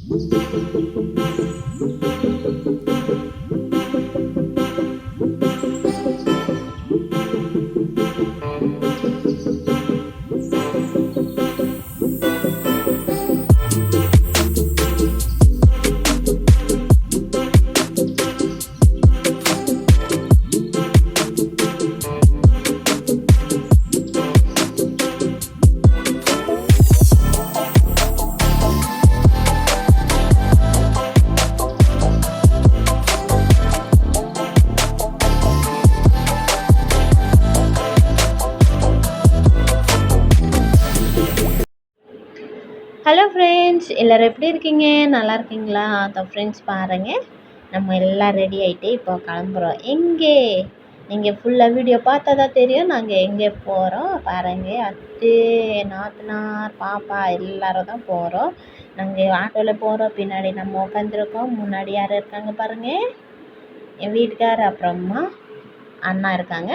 Hello friends, எல்லோரும் எப்படி இருக்கீங்க? நல்லா இருக்கீங்களா? அதான் ஃப்ரெண்ட்ஸ் பாருங்கள், நம்ம எல்லாம் ரெடி ஆகிட்டு இப்போ கிளம்புறோம். எங்கே நீங்கள் ஃபுல்லாக வீடியோ பார்த்தா தான் தெரியும் நாங்கள் எங்கே போகிறோம். பாருங்கள், அத்து, நாத்தனார், பாப்பா எல்லோரும் தான் போகிறோம். நாங்கள் ஆட்டோவில் போகிறோம். பின்னாடி நம்ம உட்காந்துருக்கோம். முன்னாடி யார் இருக்காங்க பாருங்கள், என் வீட்டுக்கார், அப்புறமா அண்ணா இருக்காங்க.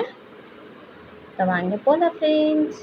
இப்போ வாங்க போகலாம் ஃப்ரெண்ட்ஸ்.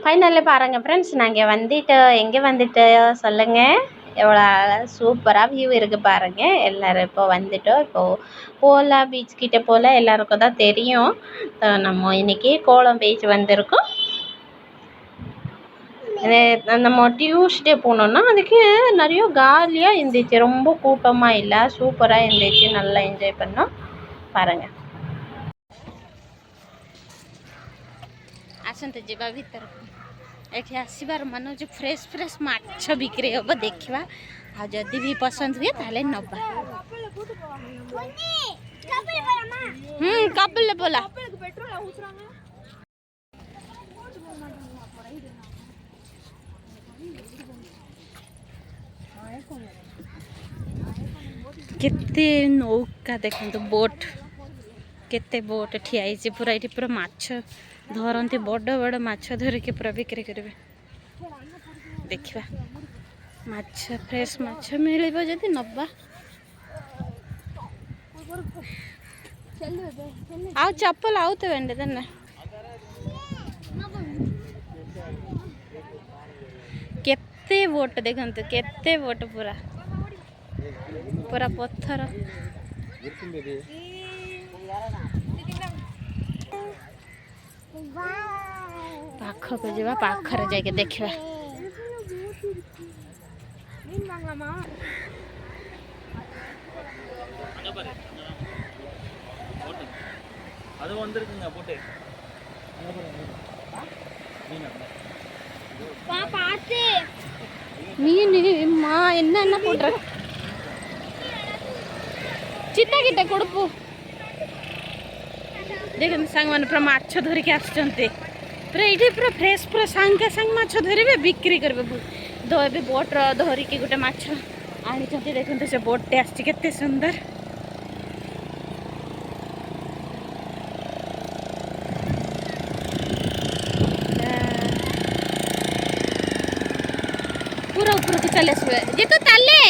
ஃபைனலில் பாருங்கள் ஃப்ரெண்ட்ஸ், நாங்கள் வந்துட்டோம். எங்கே வந்துட்டு சொல்லுங்கள். எவ்வளோ சூப்பராக வியூ இருக்குது பாருங்கள். எல்லோரும் இப்போ வந்துட்டோம். இப்போது போகலாம், பீச் கிட்டே போகலாம். எல்லாருக்கும் தான் தெரியும். நம்ம இன்றைக்கி கோலம் பீச் வந்திருக்கோம். நம்ம டியூஸ்டே போனோன்னா அதுக்கு நிறைய காலியாக இருந்துச்சு, ரொம்ப கூட்டமாக இல்லை, சூப்பராக இருந்துச்சு, நல்லா என்ஜாய் பண்ணோம். பாருங்கள். ଆସନ୍ତୁ ଯିବା ଭିତରକୁ। ଏଠି ଆସିବାର ମନ ଯେଉଁ ଫ୍ରେଶ୍ ଫ୍ରେଶ୍ ମାଛ ବିକ୍ରି ହେବ ଦେଖିବା, ଆଉ ଯଦି ବି ପସନ୍ଦ ହୁଏ ତାହେଲେ ନେବା। କପଲରେ ବୋଲା କେତେ ନୌକା ଦେଖନ୍ତୁ, ବୋଟ୍, କେତେ ବୋଟ୍ ଠିଆ ହେଇଛି ପୁରା। ଏଠି ପୁରା ମାଛ ଧରନ୍ତି, ବଡ଼ ବଡ଼ ମାଛ ଧରିକି ପୁରା ବିକ୍ରି କରିବେ। ଦେଖିବା, ମାଛ ଫ୍ରେଶ୍ ମାଛ ମିଳିବ ଯଦି ନେବା। ଆଉ ଚପଲ ଆଉ ତ ବେଣ୍ଡେ ଦେନା। କେତେ ବୋଟ୍ ଦେଖନ୍ତୁ, କେତେ ବୋଟ୍, ପୁରା ପୁରା ପଥର ପାଖକୁ ଯିବା, ପାଖରେ ଯାଇକି ଦେଖିବା। அது வந்திருக்குங்க போட்டு மீன்மா என்ன போடுற ଚିତା କିଟା கொடுப்பு ଦେଖନ୍ତୁ ସାଙ୍ଗମାନେ ପୁରା ମାଛ ଧରିକି ଆସିଛନ୍ତି। ପୁରା ଏଇଠି ପୁରା ଫ୍ରେଶ୍ ପୁରା ସାଙ୍ଗେ ସାଙ୍ଗେ ମାଛ ଧରିବେ, ବିକ୍ରି କରିବେ। ଏବେ ବୋଟ୍ର ଧରିକି ଗୋଟେ ମାଛ ଆଣିଛନ୍ତି। ଦେଖନ୍ତୁ ସେ ବୋଟ୍ଟେ ଆସିଛି, କେତେ ସୁନ୍ଦର। पूरा ऊपर को चले सुबह ये तो ताले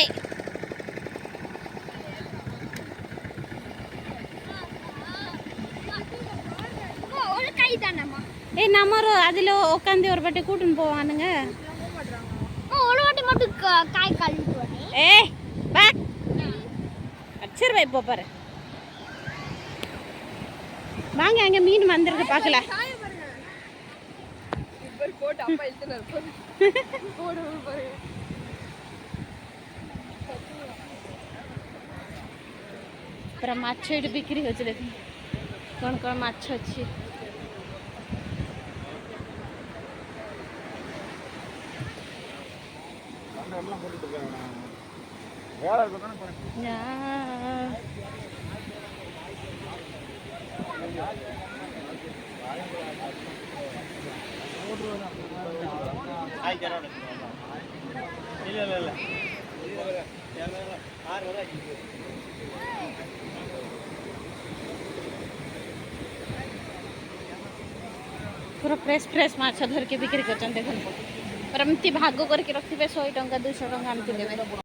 ए नमर अदिलो ओकांदी और बटे कूटन போவானுங்க ஒரு வாட்டி மட்டும் காய் கழுவுவானே ஏய் பா அச்சர் வை போபாரு வாங்க அங்க மீன் வந்திருக்கு பார்க்கல இவர் போட் அப்பா இழுத்துறாரு போடு பாரு पूरा माछ ये बिक्री हो देख कौन कौन माछ अच्छी पूरा फ्रेश फ्रेश माछ धर के बिक्री कर देखो और एमती भाग करके रखिए 100 टंका 200 टंका आमती देवे।